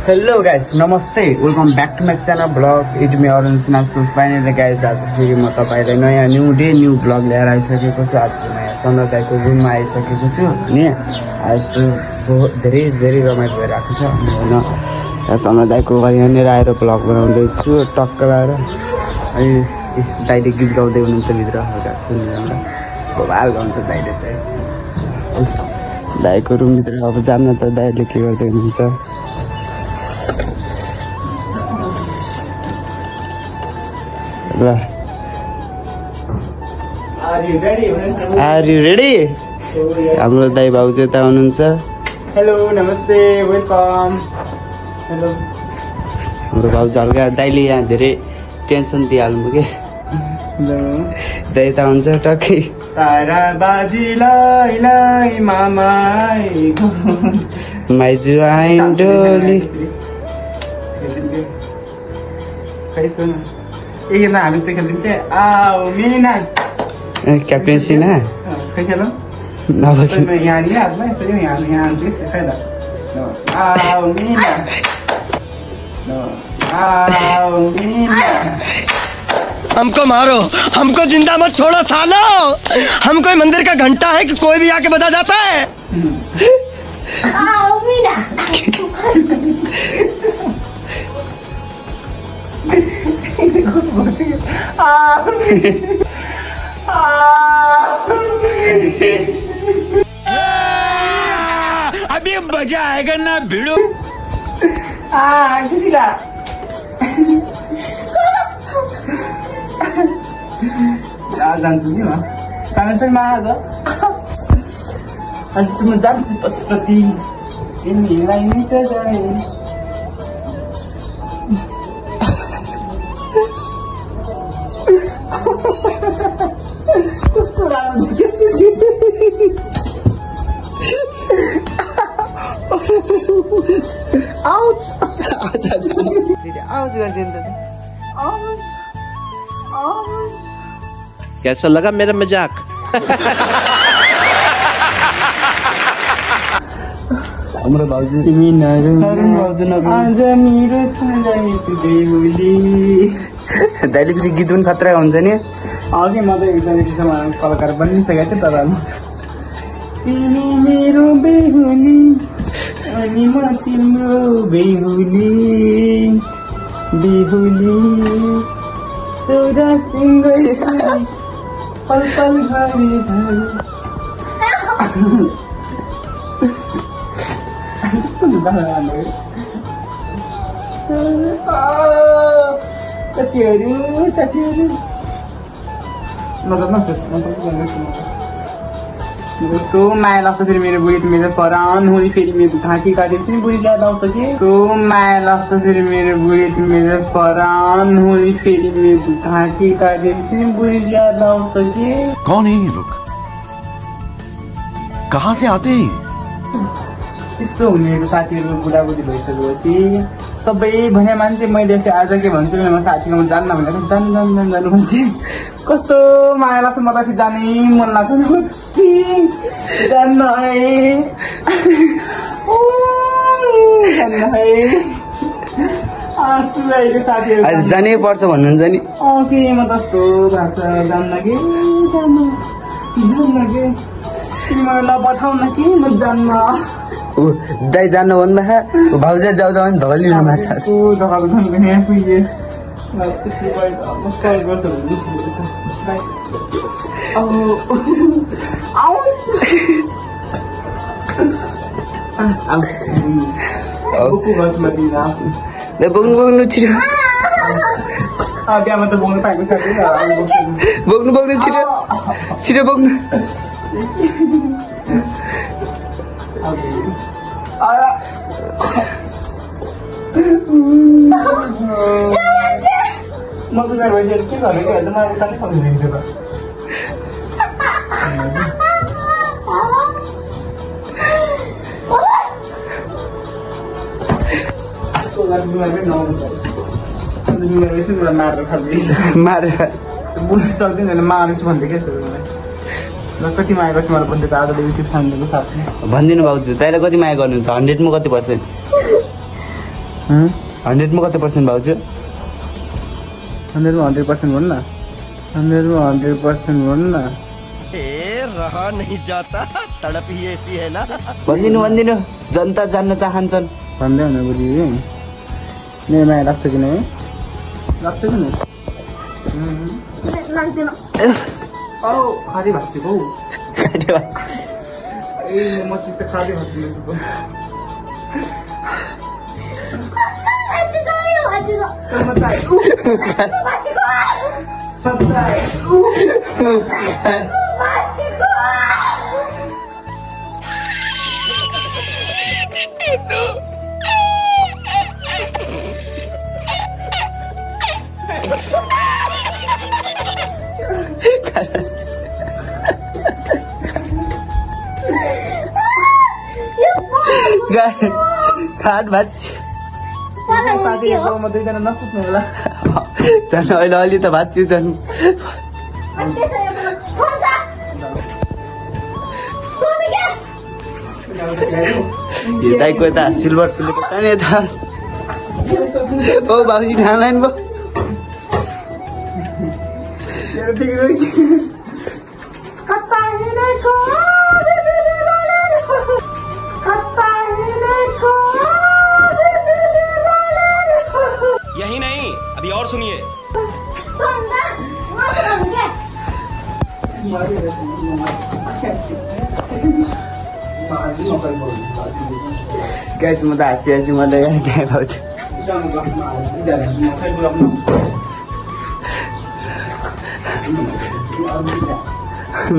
Hello guys, namaste. Welcome back to my channel vlog. It's me Arun Sinha. So finally guys, आज फेरि म तपाईलाई नयाँ new day new vlog ल्याएर आइसकेको छु। आज म यहाँ सन्दर दाइको रुममा आइसकेको छु अनि आज चाहिँ धेरै रमाइलो भइरहेको छ हैन। सन्दर दाइको घर यहाँनिर आएर भ्लग बनाउँदै छु टक्क लाएर। अनि दाइले गीत गाउँदै हुनुहुन्छ भित्र हल्का सुनिरहनु। बवाल गाउँछ दाइले चाहिँ। दाइको रुमभित्र अब जान्न त दाइले के गर्दै हुनुहुन्छ। Are you ready? हाम्रो दाइ भाउजू यता हुनुहुन्छ। हेलो नमस्ते वेलकम। हेलो हाम्रो भाउजू हल्का दाइले यहाँ धेरै टेन्सन दिइहाल्नु के। हेलो दाइ यता हुन्छ टक्कै। तारा बाजीलाई लाई मामाई माइजू आइन डोली। खै सुन एकजना हामी चाहिँ खेल्दिन्छ आओ मिना क्याप्टेन सिना खै खेलौँ नभए यहाँ नि हातमा यसरी यहाँ चाहिँ खै ल आओ मिना आओ मिना। हमको मारो, हमको जिंदा मत छोड़ो सालो। हम कोई मंदिर का घंटा है कि कोई भी आके बजा जाता है। अभी मजा आएगा ना भिड़ो। सुशीला आज जान्छु नि म जान्छ म आज म जान्छु पशुपति तिमीलाई नि त जाने। कस्तो राम्रो देखेछ आउच आउच गर्दैन त आउच आउच। कैसा लगा मेरा मजाक? हाम्रो भाउजू तिमी नरु भाउजू आज मेरो सजाय बेहुली। दाइले फेरि गीत पनि खतरा हुन्छ नि। अघि म त एकदम कलाकार बनिसकेको थिएँ तर तिमी मेरो बेहुली अनि म तिम्रो बेहुली बेहुली तोरा सँगै पल पल घरी घरी। चटीहरू कस्तो माया लाग्छ फेरि मेरो बुढी मेरो परान होली फेरि मेरो घाँटी काटेपछि नि बुढी याद आउँछ कि कस्तो माया लाग्छ फेरि मेरो बुढी मेरो परान होली फेरि मेरो घाँटी काटेपछि नि बुढी याद आउँछ कि। कौन है ये लोग? कहाँ से आते हैं? यस्तो हुने साथीहरू बुढाबुढी भइसकेपछि सबै भने मान्छे मैले यस्तै आज के भन्छु मेरो साथीकोमा जान्न भनेर जानु मान्छे कस्तो माया लाग्छ मलाई फेरि जानै मन लाग्छ जान्न है आँसु आइले साथीहरू आज जानै पर्छ भन्नुहुन्छ नि। के म कस्तो भएको छ जान्न कि तिमी मलाई नपठाउन कि म जान्न। दाइ जानु भन्दा भाउजू जाऊ जाऊ भने धलिनु माछा बोक्नु छिटो बिहामा त बोक्नु पाएको साथी बोक्नु छिटो बोक्नु। म त मेरो भइसक्यो के गर्ने कि अहिले मलाई उता नै सम्झिदिन्छु त। मारेर बोल्नु सक्दैन मार्छु भन्दै क्या ल कति माया गर्छु मलाई भन्दै त आजले युट्युब च्यानलको साथमा भनिदिनु भाउजू दाइले कति माया गर्नुहुन्छ 100 मा कति पर्सेन्ट 100 मा कति पर्सेन्ट भाउजू 100 मा 100% भन्नु न 100 मा 100% भन्नु न रहा नहीं जाता तड़प ही ऐसी है ना भनिदिनु जनता जान्न चाहन्छन् भन्दै हुनु बुझी मेरो माया लाग्छ कि नै लाग्छ कि नै लाग्दैन औ खाली भाँचेको ए म चाहिँ त खाली भाँचेको खाट भाँच्यो साथीहरूकोमा दुईजना नसुत्नु होला झन् अहिले अलि त भाँच्यो झन् दाइको यता सिल्भर तुलेको ताने यता ओ बाबुजी खानलाइन भयो यही नहीं अभी और सुनिए गाइस म त हाँसी मलाई क्या भाउजू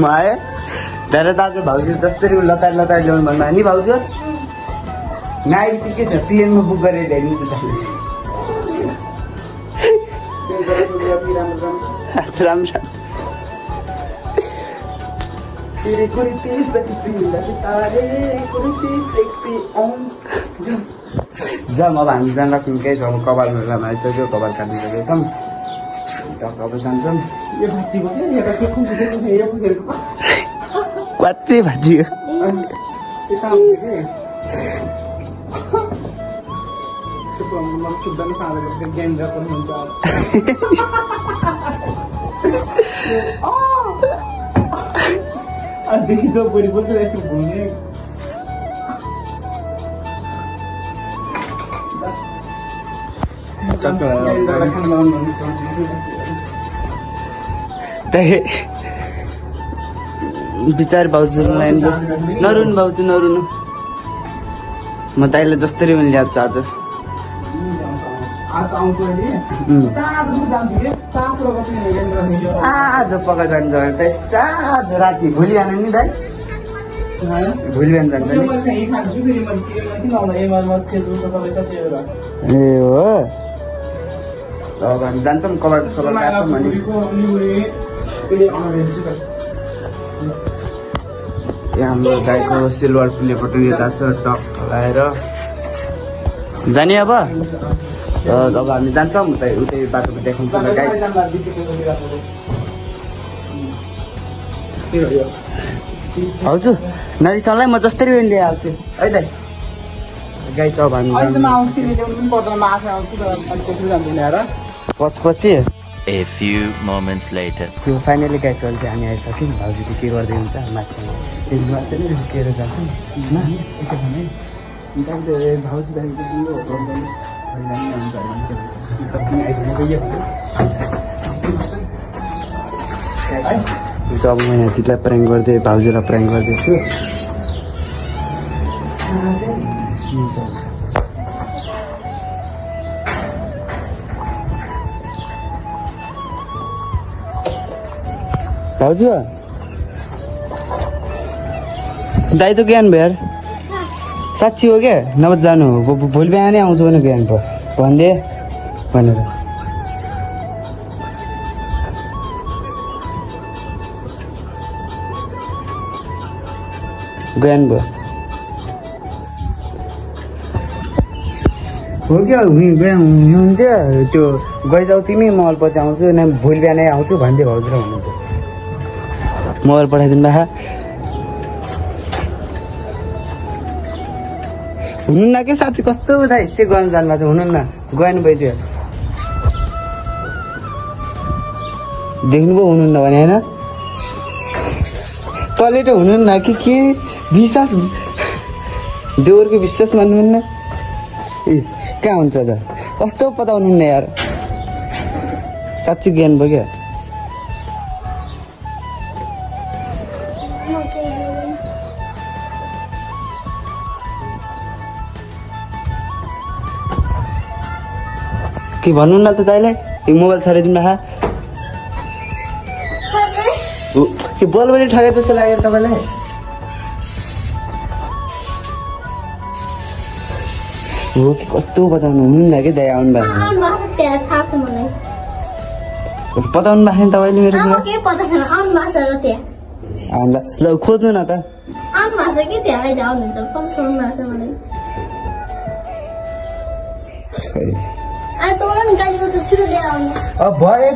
माया दादा दाजु भाउजू जसरी लतार ल्याउनु भन्नु नि भाउजू नाइट चाहिँ के छ प्लेनमा बुक गरेर ल्याइदिन्छ राम्रो जाम अब हामी जान राख्नु केही छ अब कपाल मेलामा आइसक्यो कपाल काट्नु सकेछौँ अब जान्छौँ क्वाच्चै भाँचियो देखि जो बोली बोल्छ यसो घुम्ने बिचार भाउजू नरुनु भाउजू नरुनु म दाइलाई जसरी पनि ल्याउँछु आज आज पक्का जान्छ दाइ साँझ राति भोलि बिहान नि दाइ भोलि बिहान जान्छ नि ए हो अब हामी जान्छौँ कबाड सबाड काट्छौँ अनि हाम्रो गाईको सिल्भर प्लेबाट यता छ टक लगाएर जाने अब हामी जान्छौँ उतै बाटोमा देखाउँछौँ गाई हजुर नरिसालाई म जस्तै पनि ल्याइहाल्छु है दाइ गाई छ अब हामी पछि A few moments later. So finally गाई चल्छ हामी आइसक्यौँ भाउजूले के गर्दै हुन्छ माथि एकदिन मात्रै नै रोकेर जान्छौँ भाउजू जब म यहाँ दिदीलाई प्र्याङ्क गर्दै भाउजूलाई प्र्याङ्क गर्दैछु भाउजू दाइ त ज्ञान भयो यार साँच्ची हो क्या नभए जानु भोलि बिहानै आउँछु भने ज्ञान भयो भनिदिए भनेर ज्ञान भयो हो क्या हुनुहुन्थ्यो त्यो गइजाऊ तिमी मोबाइल पछि आउँछु न भोलि बिहानै आउँछु भन्दै भाउजू र हुनुहुन्थ्यो मोबाइल पठाइदिनु भए हुनुहुन्न कि साँच्ची कस्तो उता चेक गर्न जानुभएको छ हुनुहुन्न गएन भइदियो देख्नुभयो हुनुहुन्न भने होइन तलेटो हुनुहुन्न कि के विश्वास देउरको विश्वास मान्नुहुन्न ए कहाँ हुन्छ त कस्तो पताउनुहुन्न यार साँच्ची ज्ञान भयो क्या के भन्नु न त दाइलाई मोबाइल छाडिदिनु भए के बोल पनि ठगे जस्तो लाग्यो तपाईँलाई हो कि कस्तो बताउनु हुनुहुन्न कि दाइ आउनु भएको बताउनु भएको छैन तपाईँले मेरो कुरा ल खोज्नु न त भयो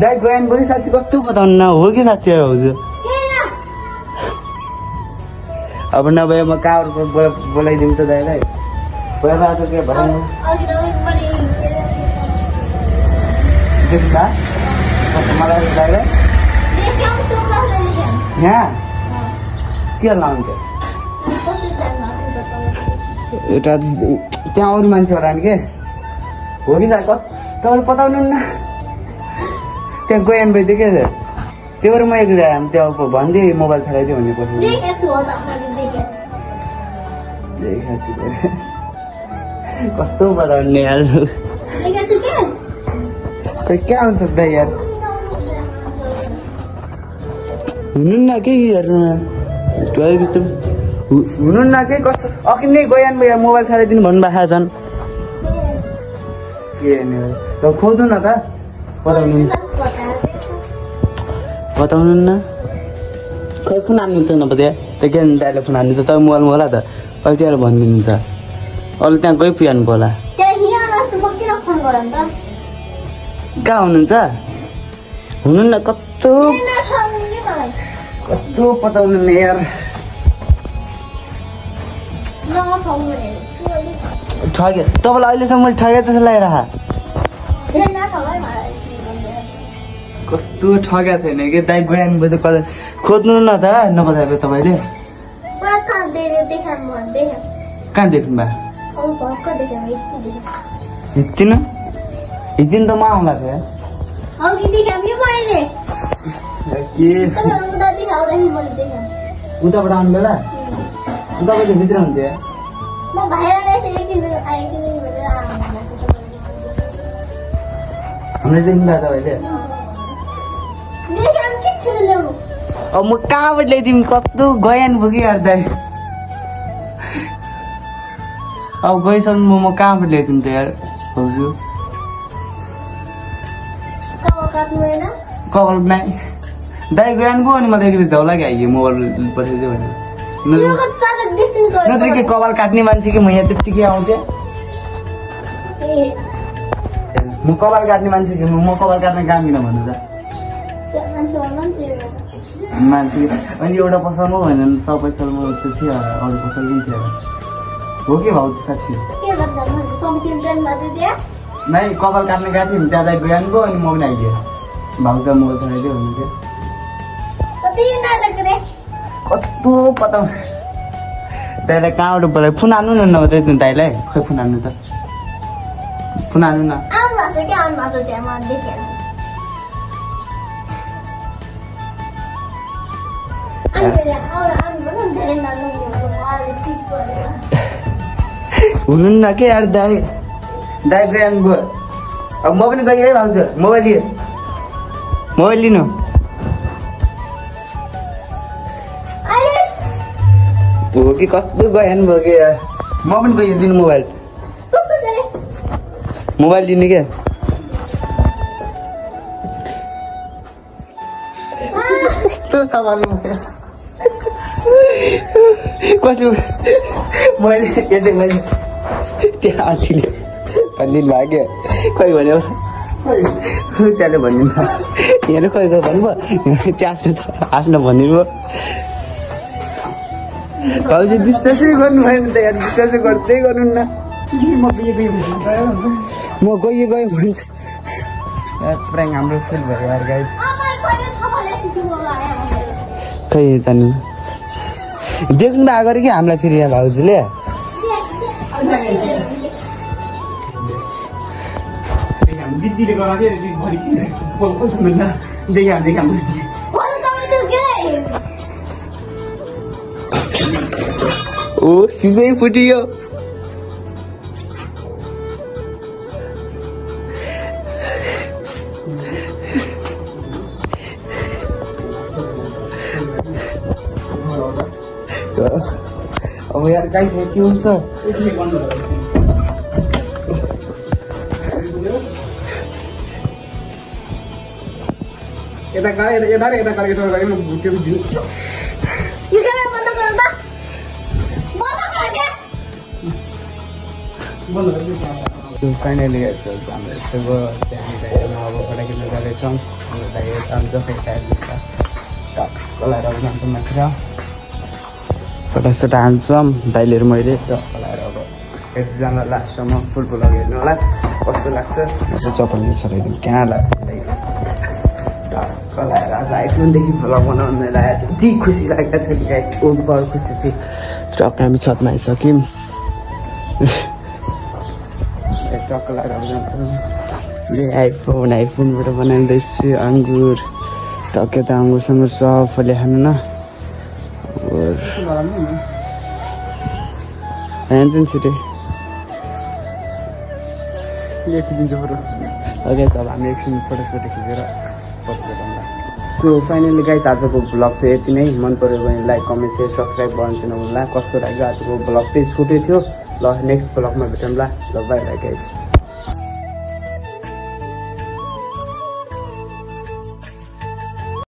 दाइ गएन पनि साँच्ची कस्तो बताउनु न हो कि साँच्ची भाउजू अब नभए म कहाँबाट बोलाइदिउँ त दाइलाई भयो आज के भन्नु मलाई दाइलाई यहाँ के लाउँथ्यो एउटा त्यहाँ अरू मान्छे होला नि के हो कि साह्रो तपाईँले पताउनु न त्यहाँ गएन भइदियो के त्यो भएर म एक्लै आएँ त्यो भनिदिएँ मोबाइल छाडाइदियो भने कस्तो बताउने यार क्या हुन्छ दाइ यार हुनुहुन्न के हुनुहुन्न के कस्तो अघि नै गएन भयो मोबाइल छाडिदिनु भन्नुभएको छन् के खोज्नु न त बताउनु न खै फोन हान्नु त नपत्या त्यो के दाइले फोन हान्नु त तपाईँ मोबाइलमा होला त अहिले त्यहाँ भनिदिनुहुन्छ अरू त्यहाँ गइ पुग्नु होला कहाँ हुनुहुन्छ हुनुहुन्न कस्तो पताउनु नि यार ठगे तपाईँलाई अहिलेसम्म मैले ठगे जस्तो लागिरह कस्तो ठगा छैन कि दाइ गएन भयो त कता खोज्नु न त नबताएको तपाईँले कहाँ देख्नु भयो हिँड्दिन हिँड्दिन त म आउँला थियो उताबाट आउनु बेला उताबाट भित्र हुन्थ्यो हामीले देख्नु भएको तपाईँले अब म कहाँबाट ल्याइदिउँ कस्तो गएन भयो कि यार दाइ अब गइसक्नु म कहाँबाट ल्याइदिउँ त यार भाउजू कपाल नै दाइ गएन भयो अनि मलाई एकचोटि झौला कि आइयो मोबाइल पठाइदियो भने नत्र के कपाल काट्ने मान्छे कि म यहाँ त्यत्तिकै आउँथेँ म कपाल काट्ने मान्छे कि म कपाल काट्ने काम किन भन्नु त मान्छे अनि एउटा पसलमा भने सब पसलमा त्यो थियो अरू पसल पनि थियो हो कि भाउ साँच्ची नै कपाल काट्ने गएको थियौँ त्यहाँ दाइ गएन भयो अनि म पनि आइदिएँ भाउ त मोबाइल चलाइदियो भन्नुहुन्थ्यो कस्तो पता दाइलाई कहाँबाट बोलायो फोन हान्नु न नभए दाइलाई खै फोन हान्नु त फोन हान्नु न हुनुहुन्न के यार दाइ दाइ गएन भयो अब म पनि गएँ है भाउजू मोबाइल लिनु हो कि कस्तो गएन भयो कि यार म पनि गएँ दिनु मोबाइल लिनु क्या कस्तो सवाल कसले मैले त्यहाँ आन्टीले भनिदिनु भयो क्या खोइ भन्यो त्यहाँले भनिदिनु यहाँ खोइ खोइ भन्नुभयो त्यहाँ आफ्नो भनिदिनु भयो भाउजू विश्वासै गर्नु भएन त यार विश्वासै गर्दै गर्नुहुन्न म गएँ भन्छ प्राङ्क हाम्रो फेल भयो यार गाइस खै जानु देख्नु भएको अरे कि हामीलाई फेरि यहाँ भाउजूले दिदीले देखा ओ सिजै फुटियो अब यार गाइस के हुन्छ फाइनली हाम्रो यस्तो त्यहाँनिर अब फटाकिन जाँदैछौँ कसलाई जान्छ माथि फटासटा हान्छौँ दाइलेहरू मैले कसलाई अब एकजना लास्टसम्म फुटबल हेर्नु होला कस्तो लाग्छ चप्पल सराइदिउँ कहाँ कसलाई आज आइफोनदेखि भ्लग बनाउनु लागेको छ यति खुसी लागेको छ कि गाइस ओभर खुसी चाहिँ ट्रक हामी छतमा आइसक्यौँ टक्क लगाएर जान्छौँ आइफोनबाट बनाउँदैछु अङ्गुर टक्कै त अङ्गुरसँग सफले खानु न हान्छ नि छिटै लेखिदिन्छु फोटो ओके अब हामी एकछिन फोटोसोटो खिचेर त्यो फाइनली गाइस आजको ब्लग चाहिँ यति नै मन पऱ्यो भने लाइक कमेन्ट सेयर सब्सक्राइब गर्नु नभुल्ला कस्तो लाग्यो आजको ब्लग चाहिँ छुट्टै थियो ल नेक्स्ट ब्लगमा भेटौँ ल बाई बाई गाइस